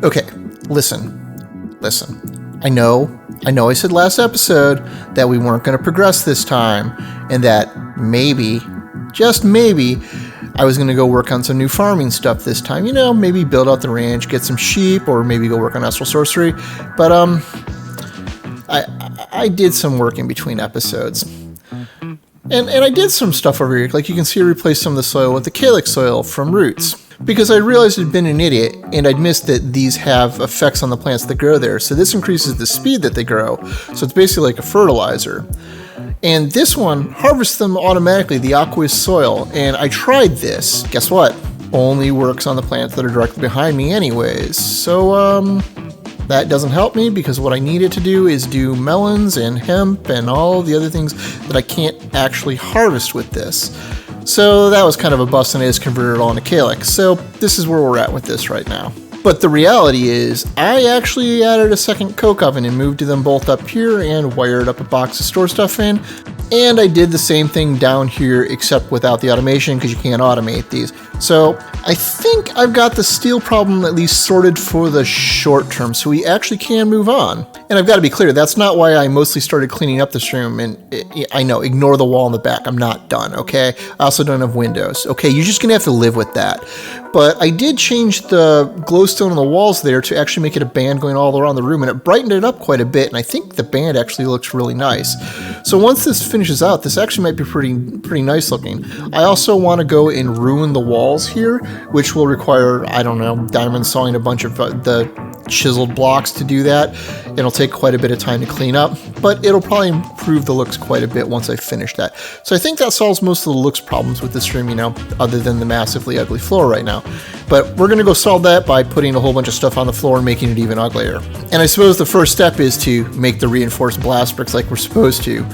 Okay, listen. I know I said last episode that we weren't going to progress this time, and that maybe, just maybe, I was going to go work on some new farming stuff this time. You know, maybe build out the ranch, get some sheep, or maybe go work on astral sorcery. But I did some work in between episodes. And I did some stuff over here. Like you can see, I replaced some of the soil with the calyx soil from roots. Because I realized I'd been an idiot, and I'd missed that these have effects on the plants that grow there. So this increases the speed that they grow. So it's basically like a fertilizer. And this one harvests them automatically, the aqueous soil. And I tried this. Guess what? Only works on the plants that are directly behind me anyways. So, that doesn't help me, because what I needed to do is do melons and hemp and all the other things that I can't actually harvest with this. So that was kind of a bust, and I just converted it all into calyx. So this is where we're at with this right now. But the reality is, I actually added a second coke oven and moved them both up here and wired up a box to store stuff in. And I did the same thing down here, except without the automation, because you can't automate these. So I think I've got the steel problem at least sorted for the short term, so we actually can move on. And I've got to be clear, that's not why I mostly started cleaning up this room. And I know, ignore the wall in the back. I'm not done, okay? I also don't have windows. Okay, you're just going to have to live with that. But I did change the glowstone on the walls there to actually make it a band going all around the room, and it brightened it up quite a bit, and I think the band actually looks really nice. So once this finishes out, this actually might be pretty nice looking. I also want to go and ruin the walls here, which will require, I don't know, diamond sawing a bunch of the chiseled blocks to do that. It'll take quite a bit of time to clean up, but it'll probably improve the looks quite a bit once I finish that. So I think that solves most of the looks problems with this room, you know, other than the massively ugly floor right now. But we're going to go solve that by putting a whole bunch of stuff on the floor and making it even uglier. And I suppose the first step is to make the reinforced blast bricks like we're supposed to,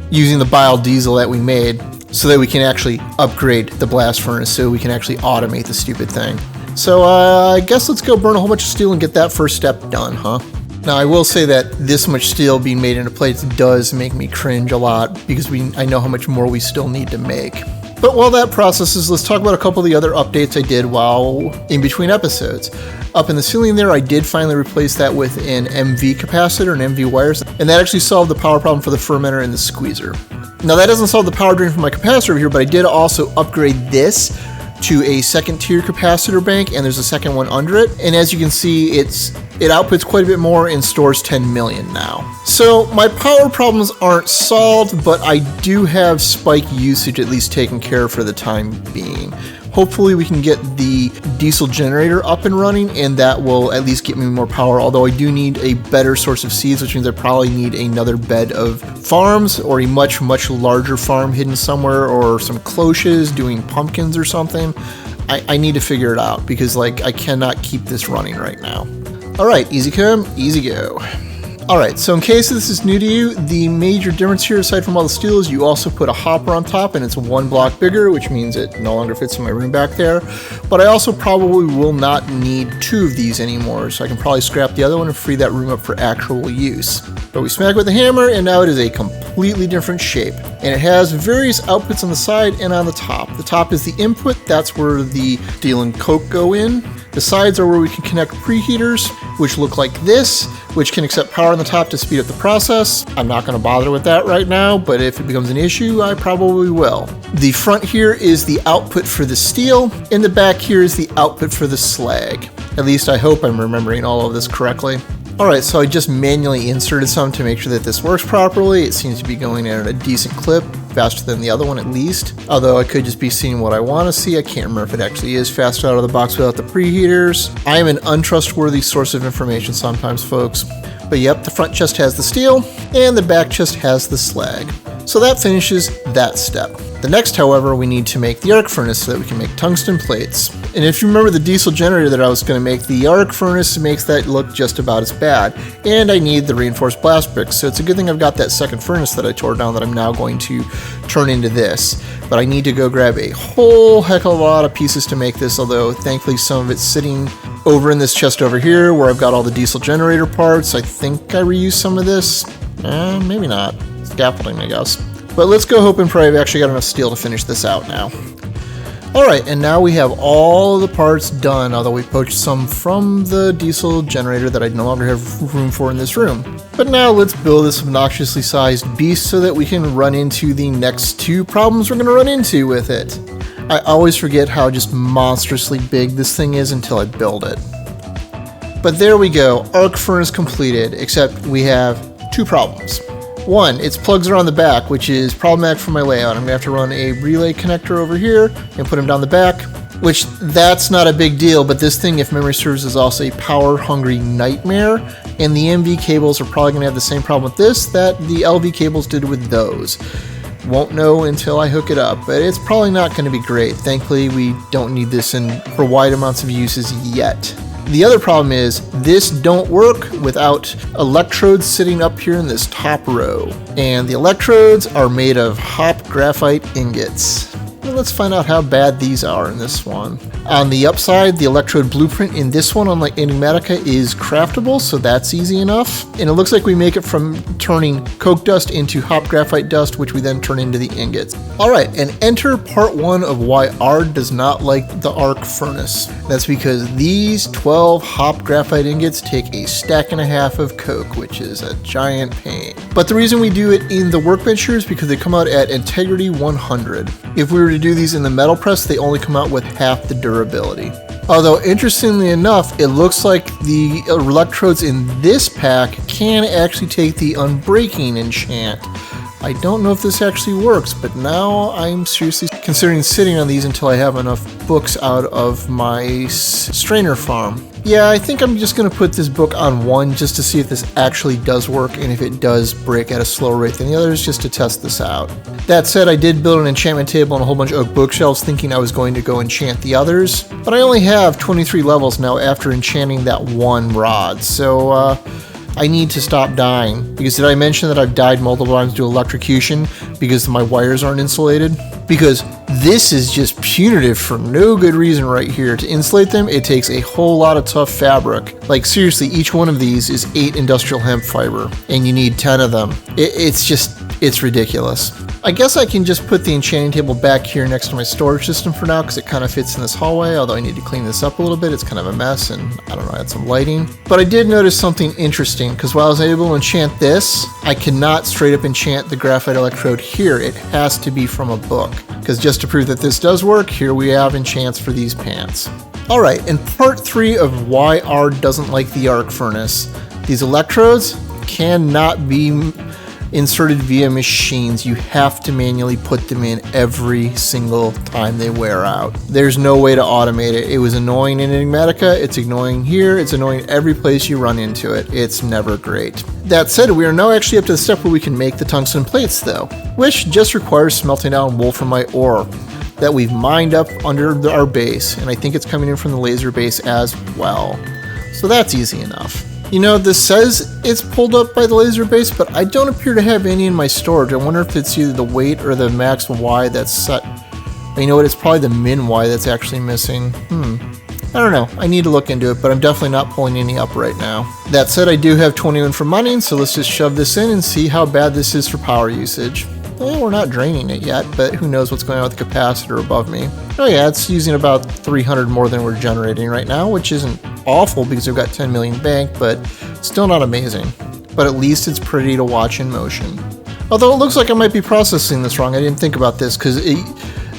using the biodiesel that we made, so that we can actually upgrade the blast furnace, so we can actually automate the stupid thing. So I guess let's go burn a whole bunch of steel and get that first step done, huh? Now I will say that this much steel being made into plates does make me cringe a lot, because I know how much more we still need to make. But while that processes, let's talk about a couple of the other updates I did while in between episodes. Up in the ceiling there, I did finally replace that with an MV capacitor and MV wires, and that actually solved the power problem for the fermenter and the squeezer. Now that doesn't solve the power drain for my capacitor over here, but I did also upgrade this to a second tier capacitor bank, and there's a second one under it. And as you can see, it outputs quite a bit more and stores 10 million now. So my power problems aren't solved, but I do have spike usage at least taken care of for the time being. Hopefully we can get the diesel generator up and running, and that will at least get me more power, although I do need a better source of seeds, which means I probably need another bed of farms, or a much, much larger farm hidden somewhere, or some cloches doing pumpkins or something. I need to figure it out, because I cannot keep this running right now. Alright, easy come, easy go. Alright, so in case this is new to you, the major difference here, aside from all the steel, is you also put a hopper on top, and it's 1 block bigger, which means it no longer fits in my room back there. But I also probably will not need 2 of these anymore, so I can probably scrap the other one and free that room up for actual use. But we smack with the hammer, and now it is a completely different shape. And it has various outputs on the side and on the top. The top is the input, that's where the steel and coke go in. The sides are where we can connect preheaters, which look like this, which can accept power on the top to speed up the process. I'm not going to bother with that right now, but if it becomes an issue, I probably will. The front here is the output for the steel, and the back here is the output for the slag. At least I hope I'm remembering all of this correctly. Alright, so I just manually inserted some to make sure that this works properly. It seems to be going at a decent clip, faster than the other one at least. Although I could just be seeing what I want to see. I can't remember if it actually is faster out of the box without the preheaters. I am an untrustworthy source of information sometimes, folks. But yep, the front chest has the steel, and the back chest has the slag. So that finishes that step. The next, however, we need to make the arc furnace so that we can make tungsten plates. And if you remember the diesel generator that I was going to make, the arc furnace makes that look just about as bad. And I need the reinforced blast bricks, so it's a good thing I've got that second furnace that I tore down that I'm now going to turn into this. But I need to go grab a whole heck of a lot of pieces to make this, although thankfully some of it's sitting over in this chest over here where I've got all the diesel generator parts. I think I reused some of this. Maybe not. Scaffolding, I guess. But let's go hope and pray I've actually got enough steel to finish this out now. Alright, and now we have all the parts done, although we poached some from the diesel generator that I no longer have room for in this room. But now let's build this obnoxiously sized beast so that we can run into the next two problems we're going to run into with it. I always forget how just monstrously big this thing is until I build it. But there we go, arc furnace completed, except we have two problems. One, its plugs are on the back, which is problematic for my layout. I'm going to have to run a relay connector over here and put them down the back, which that's not a big deal, but this thing, if memory serves, is also a power-hungry nightmare, and the MV cables are probably going to have the same problem with this that the LV cables did with those. Won't know until I hook it up, but it's probably not going to be great. Thankfully, we don't need this for wide amounts of uses yet. The other problem is this don't work without electrodes sitting up here in this top row. And the electrodes are made of hop graphite ingots. Well, let's find out how bad these are in this one. On the upside, the electrode blueprint in this one, unlike Enigmatica, is craftable, so that's easy enough. And it looks like we make it from turning coke dust into hop graphite dust, which we then turn into the ingots. Alright, and enter part 1 of why ARD does not like the arc furnace. That's because these 12 hop graphite ingots take a stack and a half of coke, which is a giant pain. But the reason we do it in the workbench here is because they come out at integrity 100. If we were to do these in the metal press, they only come out with half the durability. Although, interestingly enough, it looks like the electrodes in this pack can actually take the unbreaking enchant. I don't know if this actually works, but now I'm seriously considering sitting on these until I have enough books out of my strainer farm. Yeah, I think I'm just going to put this book on 1 just to see if this actually does work and if it does break at a slower rate than the others, just to test this out. That said, I did build an enchantment table and a whole bunch of oak bookshelves thinking I was going to go enchant the others, but I only have 23 levels now after enchanting that one rod, so I need to stop dying. Because did I mention that I've died multiple times due to electrocution because my wires aren't insulated? Because this is just punitive for no good reason right here. To insulate them, it takes a whole lot of tough fabric. Like seriously, each one of these is 8 industrial hemp fiber, and you need 10 of them. It's ridiculous. I guess I can just put the enchanting table back here next to my storage system for now because it kind of fits in this hallway, although I need to clean this up a little bit. It's kind of a mess and I don't know, add some lighting. But I did notice something interesting because while I was able to enchant this, I cannot straight up enchant the graphite electrode here. It has to be from a book. Because just to prove that this does work, here we have enchants for these pants. Alright, in part 3 of why ARD doesn't like the arc furnace, these electrodes cannot be inserted via machines. You have to manually put them in every single time they wear out. There's no way to automate it. It was annoying in Enigmatica, it's annoying here, it's annoying every place you run into it. It's never great. That said, we are now actually up to the step where we can make the tungsten plates though, which just requires smelting down wolframite ore that we've mined up under our base, and I think it's coming in from the laser base as well. So that's easy enough. You know, this says it's pulled up by the laser base, but I don't appear to have any in my storage. I wonder if it's either the weight or the max Y that's set. You know what, it's probably the min Y that's actually missing. I don't know, I need to look into it, but I'm definitely not pulling any up right now. That said, I do have 21 for mining, so let's just shove this in and see how bad this is for power usage. Well, we're not draining it yet, but who knows what's going on with the capacitor above me. Oh yeah, it's using about 300 more than we're generating right now, which isn't awful because we've got 10 million bank, but still not amazing. But at least it's pretty to watch in motion. Although it looks like I might be processing this wrong. I didn't think about this because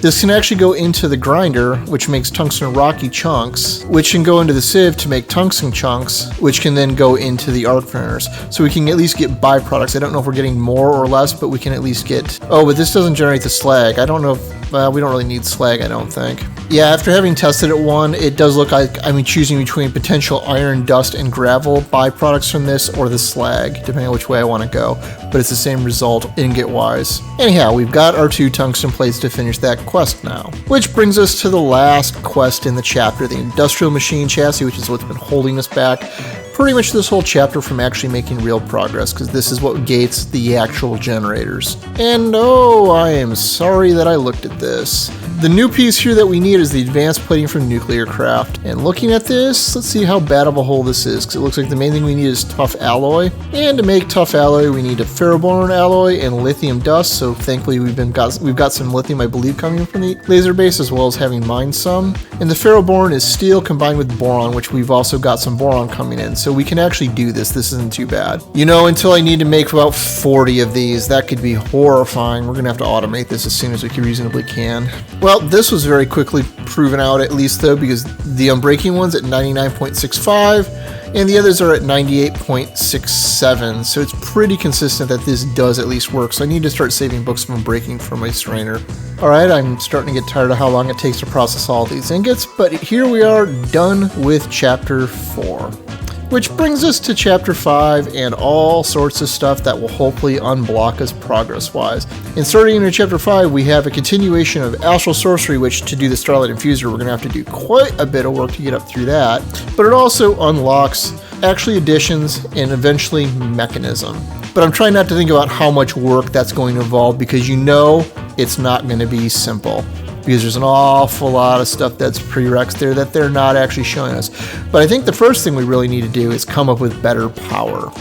this can actually go into the grinder, which makes tungsten rocky chunks, which can go into the sieve to make tungsten chunks, which can then go into the arc furnace. So we can at least get byproducts. I don't know if we're getting more or less, but we can at least get... Oh, but this doesn't generate the slag. I don't know if... we don't really need slag, I don't think. Yeah, after having tested it one, it does look like I'm choosing between potential iron, dust, and gravel byproducts from this or the slag, depending on which way I want to go. But it's the same result ingot-wise. Anyhow, we've got our 2 tungsten plates to finish that quest now. Which brings us to the last quest in the chapter, the industrial machine chassis, which is what's been holding us back. pretty much this whole chapter from actually making real progress, because this is what gates the actual generators. And oh, I am sorry that I looked at this. The new piece here that we need is the advanced plating for nuclear craft. And looking at this, let's see how bad of a hole this is, because it looks like the main thing we need is tough alloy. And to make tough alloy, we need a ferroboron alloy and lithium dust. So thankfully we've got some lithium, I believe, coming from the laser base, as well as having mined some. And the ferroboron is steel combined with boron, which we've also got some boron coming in. So we can actually do this. This isn't too bad. You know, until I need to make about 40 of these, that could be horrifying. We're gonna have to automate this as soon as we reasonably can. Well, this was very quickly proven out, at least though, because the unbreaking one's at 99.65 and the others are at 98.67, so it's pretty consistent that this does at least work. So I need to start saving books from breaking for my strainer. Alright, I'm starting to get tired of how long it takes to process all these ingots, but here we are done with chapter 4. Which brings us to chapter 5 and all sorts of stuff that will hopefully unblock us progress-wise. And starting in chapter 5, we have a continuation of Astral Sorcery, which to do the Starlight Infuser, we're going to have to do quite a bit of work to get up through that. But it also unlocks actually additions and eventually mechanism. But I'm trying not to think about how much work that's going to involve, because you know it's not going to be simple. Because there's an awful lot of stuff that's prereqs there that they're not actually showing us. But I think the first thing we really need to do is come up with better power.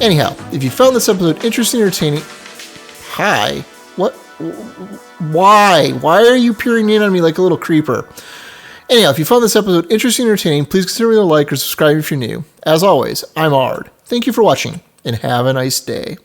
Anyhow, if you found this episode interesting and entertaining... Hi? What? Why? Why are you peering in on me like a little creeper? Anyhow, if you found this episode interesting and entertaining, please consider leaving a like or subscribe if you're new. As always, I'm Ard. Thank you for watching, and have a nice day.